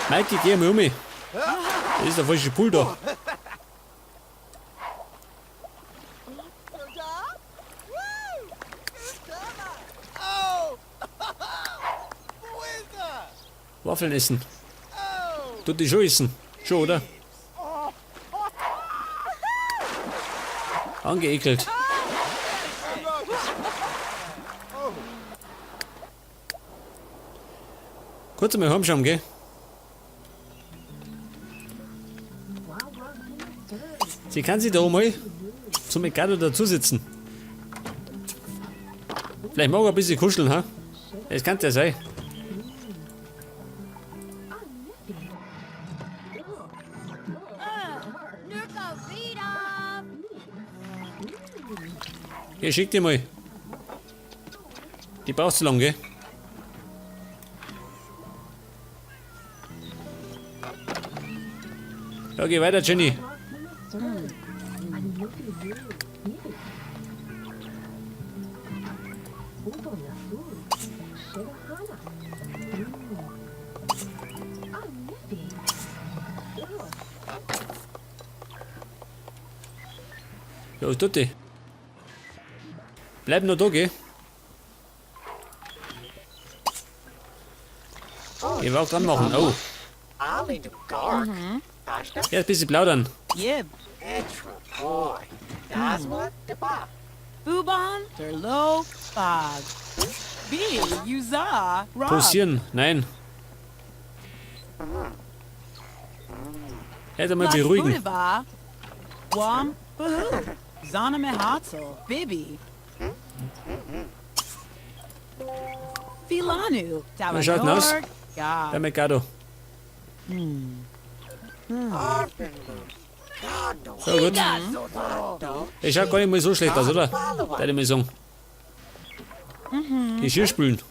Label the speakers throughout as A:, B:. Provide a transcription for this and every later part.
A: Mikey, geh mal um. Das ist der falsche Pool da. Waffeln essen. Tut die schon essen. Schon, oder? Angeekelt. Kurz einmal heimschauen, gell? Sie kann sich da mal zum Mikado dazu sitzen. Vielleicht mag er ein bisschen kuscheln, ha? Das kann ja sein. Hier, schick die mal. Die brauchst du lang, gell? Ja, geh weiter, Jenny. Ja, was tut die? Bleib noch da, gell? Ich will auch dran machen. Oh. Ja, ein bisschen plaudern.
B: Bubon, der low fog. B, Yuza, Rob.
A: Posieren. Nein. Hätte mal beruhigen.
B: Wam, Boo. Zana Mehatzel, Bibi. Filanu,
A: Wie schaut denn aus?
B: Ja.
A: Der Mikado. So gut. Ich schaut gar nicht mal so schlecht aus, oder? Deine Messung. Geschirr spülen.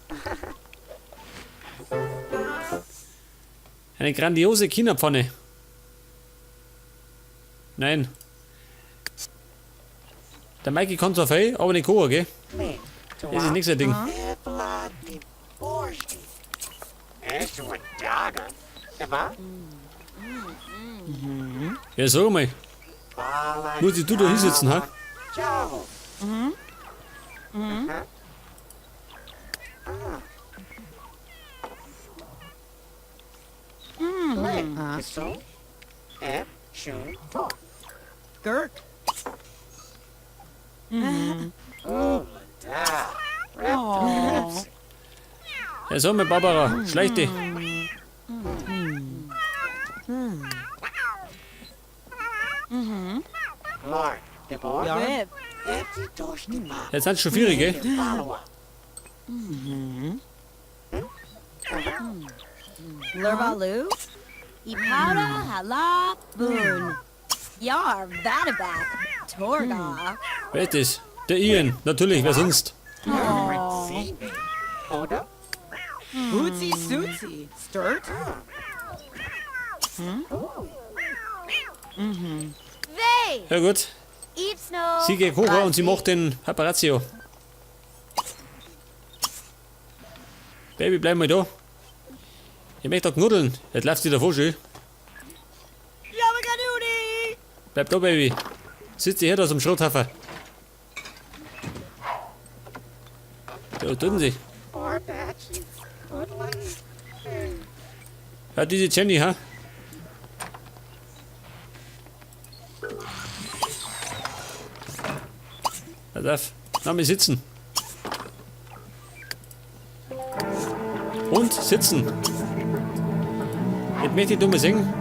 A: Eine grandiose China-Pfanne. Nein. Der Mikey kann zwar viel, aber nicht kochen, gell? Das ist nicht sein Ding. Ja, sag mal. Muss ich du da hinsetzen, ha?
B: Gurk. Oh.
A: Ja, sag mal, Barbara, schleich dich.
B: Ja.
A: Jetzt sind schon 4, gell?
C: Lurbalu, Ipara Hala Boon, Yar Vadabak, Torga.
A: Wer ist das? Der Ian, natürlich, wer sonst?
B: Bootsy Sootsy, Sturt.
C: They,
A: Ja gut,
C: Eat Snow.
A: sie geht kochen und sie macht den Paparazzo. Baby, bleib mal da. Ich möchte doch knuddeln. Jetzt läuft sie davor schön.
B: Yabagadoonie!
A: Bleib da, Baby. Sitzt sie hier da zum Schrothafer. Ja, was tun sie? Ja, diese Jenny, ha? Pass auf. Na, wir sitzen. Und sitzen. Jetzt möchte ich mal sehen,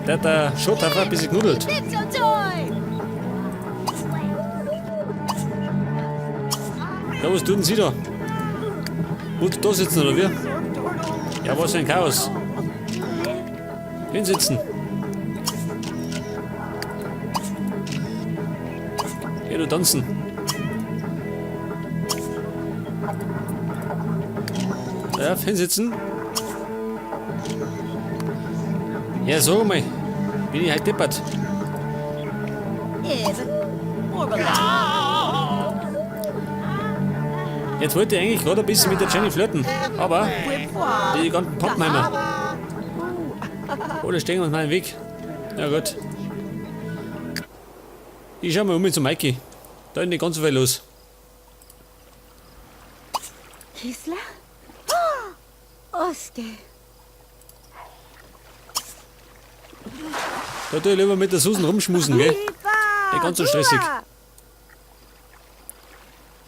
A: dass der Schrothafer ein bisschen knuddelt.
C: It's a toy.
A: Ja, was tun Sie da? Willst du da sitzen oder wie? Ja, was für ein Chaos. Hinsitzen. Geh du tanzen. Ja, hinsitzen. Ja, sag mal. Bin ich halt deppert.
C: Ib, Morbala.
A: Jetzt wollte ich eigentlich gerade ein bisschen mit der Jenny flirten, aber die ganzen Pappenheimer. Oder stehen uns mal im Weg. Ja gut. Ich schau mal um zu Mikey. Da ist nicht ganz so viel los.
C: Kisla? Oske.
A: Da tue ich lieber mit der Susan rumschmusen, gell? Nicht ganz so stressig.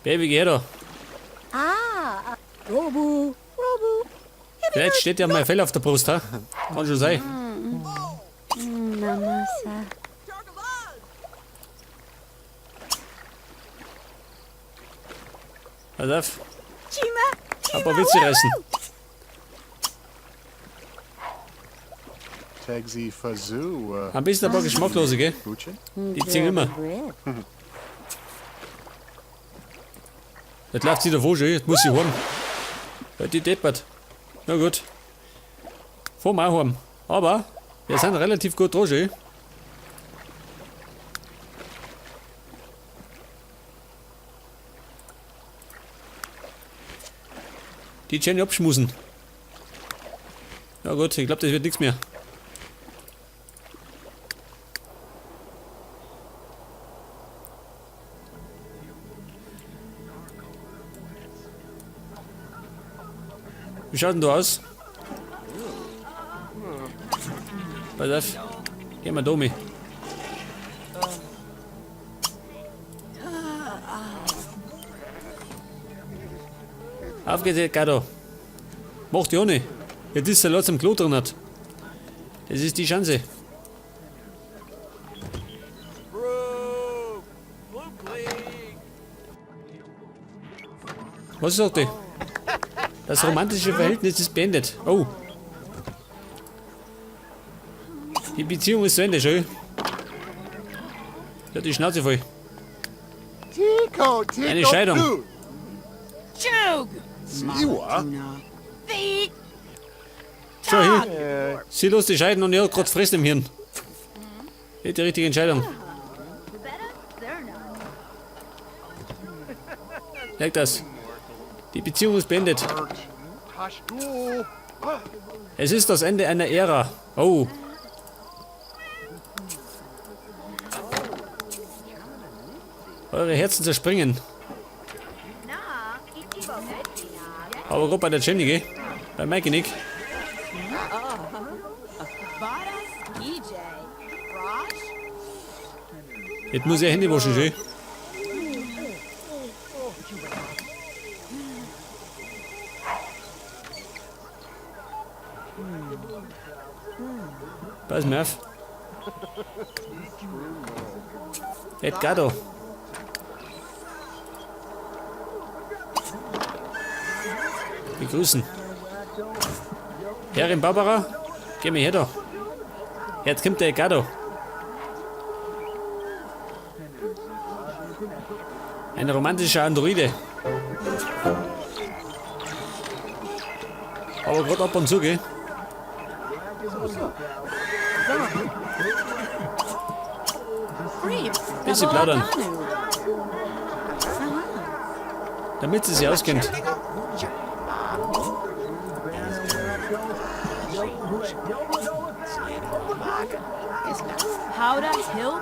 A: Baby, geh da.
C: Ah, Robu, Robu.
A: Vielleicht steht ja mein Fell auf der Brust, ha? Kann schon sein.
C: Namasa.
A: Pass auf,
C: Chima,
A: ein paar Witze reißen.
D: Tagsy Fazoo,
A: Ein bisschen ein paar Geschmacklose, gell?
D: Buchin?
A: Die ziehen immer. Jetzt läuft sie davon schon, jetzt muss sie heim. Ja, die deppert. Na gut. Fahren wir auch heim. Aber wir sind relativ gut dran schon. Die Jenny abschmusen. Ja gut, ich glaube, das wird nichts mehr. Wie schaut denn da aus? Pass auf. Gehen wir da mit. Auf geht's, Gato. Macht ja nicht. Jetzt ist der Latz am Klo drin hat. Das ist die Chance. Was sagt die? Das romantische Verhältnis ist beendet. Oh. Die Beziehung ist zu Ende, schön. Ja, die Schnauze voll.
D: Tico, Tico,
A: Eine Scheidung.
D: du.
B: Chug!
D: Siwa?
B: Feet!
A: Schau hier. Sie lässt die scheiden und er hat gerade Fressen im Hirn. Nicht die richtige Entscheidung. Merkt das. Die Beziehung ist beendet.
D: Tashku.
A: Es ist das Ende einer Ära. Oh. Eure Herzen zerspringen. Aber gerade bei der Jenny, gell? Bei Mikey nicht.
B: Vadas EJ. Rosh?
A: Jetzt muss er Hände waschen, schön. Pass mir auf. Edgardo. Begrüßen. Herrin Barbara, geh mir her da. Jetzt kommt der Edgardo. Ein romantischer Androide. Aber gerade ab und zu, gell? Bisschen plaudern. Damit sie sich auskennt.
B: Howda Hill?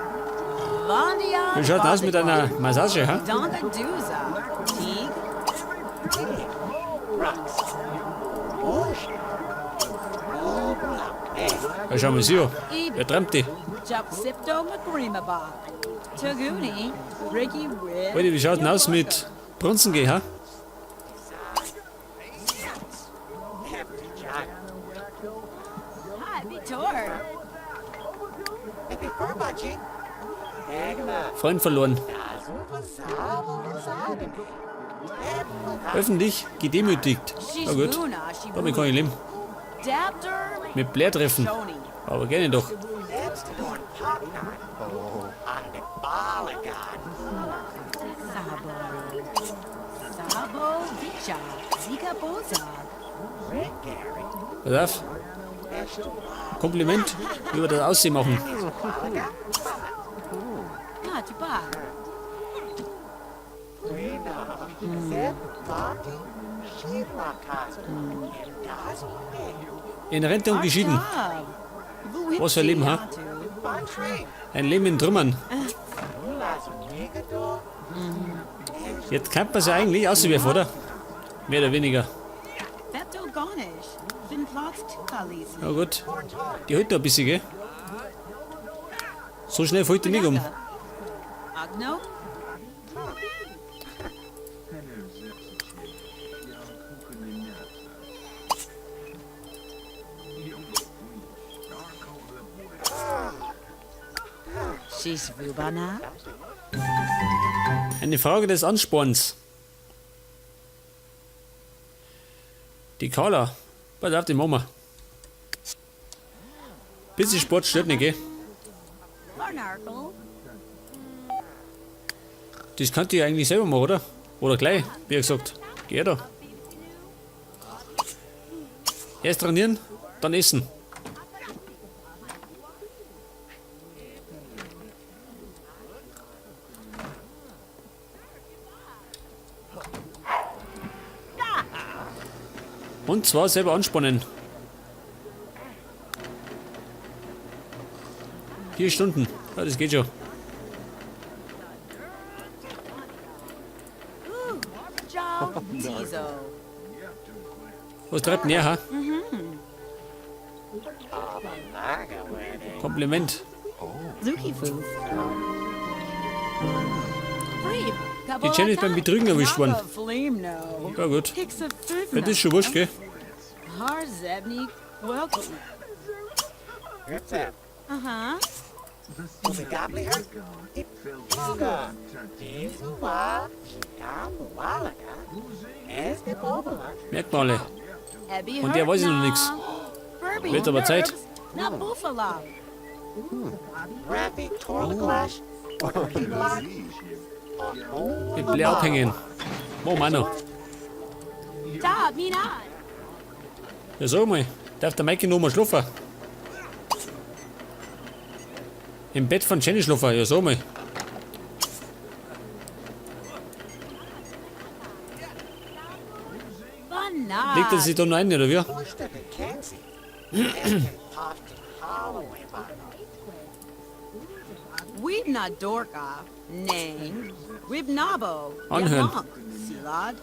B: Vandia?
A: Wie schaut aus mit einer Massage, ha?
B: Dongaduza. Teague?
A: Ja, schau mal sie an. Wer trampt die?
B: Japsipto Magrimaba. Taguni? Ricky Rib?
A: Alter, wie schaut denn aus mit Bronzengeh, ha?
B: Hi, Vitor.
A: Freund verloren. Öffentlich gedemütigt. Na gut,
B: Shishbuna,
A: damit kann ich leben.
B: Dapter?
A: Mit Blair treffen.
B: Shoni.
A: Aber gerne doch.
B: Sabo Vicha. Zika Boza.
A: Pass auf. Kompliment über das Aussehen machen.
B: Not bad.
A: In Rente und geschieden.
B: Job.
A: Was für ein Leben, ha? Ein Leben in Trümmern. Jetzt kann man sich eigentlich auswerfen, oder? Mehr oder weniger.
B: Beto Garnish. Bin Platz Tukalis.
A: Ja gut. Die hält noch ein bisschen, gell? So schnell fällt die nicht um.
B: Agno. She's Rubana.
A: Eine Frage des Ansporns. Die Carla. Pass auf, die Mama. Bisschen Sport stört nicht, gell?
C: Monarchal.
A: Das könnt ihr eigentlich selber machen, oder? Oder gleich, wie gesagt. Geh da. Erst trainieren, dann essen. Und zwar selber anspannen. 4 Stunden. Ja, das geht schon.
B: Job. Tizo.
A: Was treibt näher, ha? Kompliment.
B: Zukifu.
A: Die Jenny ist beim Betrügen erwischt worden. Ja gut. Ja, das ist schon wurscht, gell?
B: Harzebni. Welcome. Uh-huh.
A: Merkmale. Und der weiß ich noch nichts. Wird aber Zeit.
B: Na Buffalo.
A: Mit Blei abhängen. Machen wir auch noch.
B: Da, Mina.
A: Ja, sag mal. Darf der Mikey noch mal schlafen? Im Bett von Jenny schlafen? Ja, sag mal.
B: Banana.
A: Legt er sich da noch ein, oder wie?
B: We've not Dorka. Name. We've Nabo.
A: Anhören.
B: Yamok, Silad.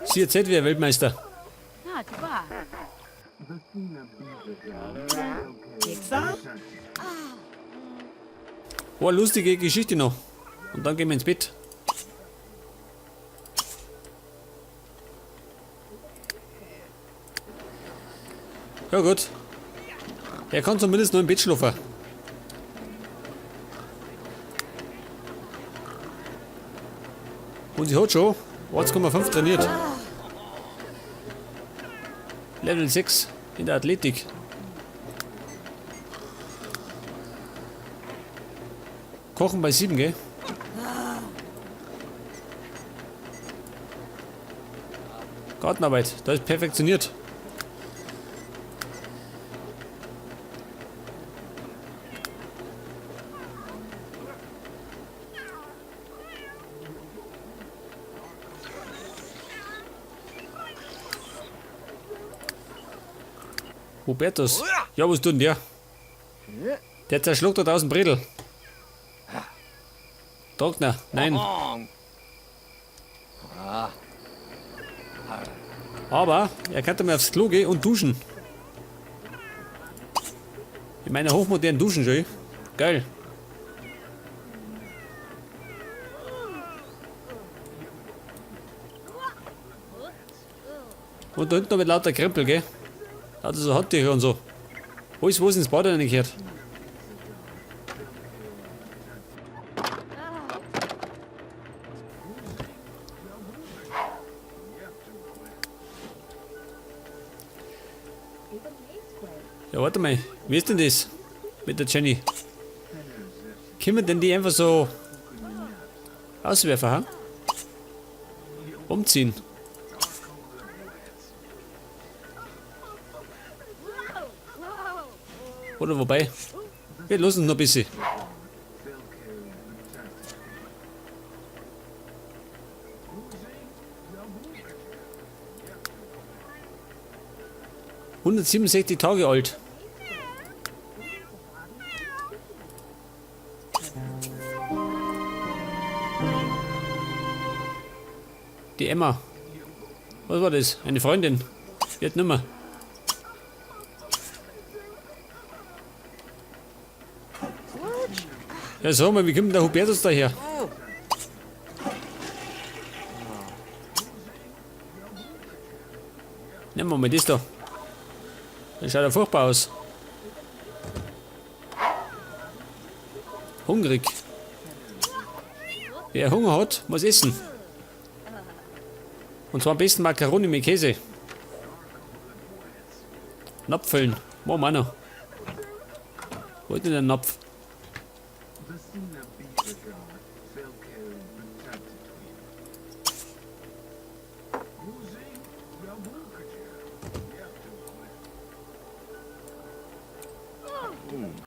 A: Sie erzählt, wer Weltmeister.
B: Na, du war. Dixa?
A: Oh, eine lustige Geschichte noch. Und dann gehen wir ins Bett. Ja gut. Er kann zumindest nur im Bett schlafen. Und sie hat schon 1,5 trainiert. Level 6 in der Athletik. Kochen bei 7, gell? Gartenarbeit, da ist perfektioniert. Hubertus. Ja, was tut denn der? Der zerschluckt da draußen Bredel. Trockner, nein. Aber er kann mal aufs Klo gehen und duschen. In meiner hochmodernen Duschen schon. Geil. Und da hinten noch mit lauter Krempel, gell? Lauter so Handtücher und so. Alles, was ins Bad reingehört. Ja, warte mal, wie ist denn das mit der Jenny? Können wir denn die einfach so auswerfen, ha? Umziehen. Oder wobei, Wir lassen noch ein bisschen. ...167 Tage alt. Die Emma. Was war das? Eine Freundin. Wird nimmer. Ja, sag mal, wie kommt denn der Hubertus daher? Nehmen wir mal das da. Das schaut ja furchtbar aus. Hungrig. Wer Hunger hat, muss essen. Und zwar am besten Makaroni mit Käse. Napf füllen. Machen wir noch. Wo ist denn der Napf?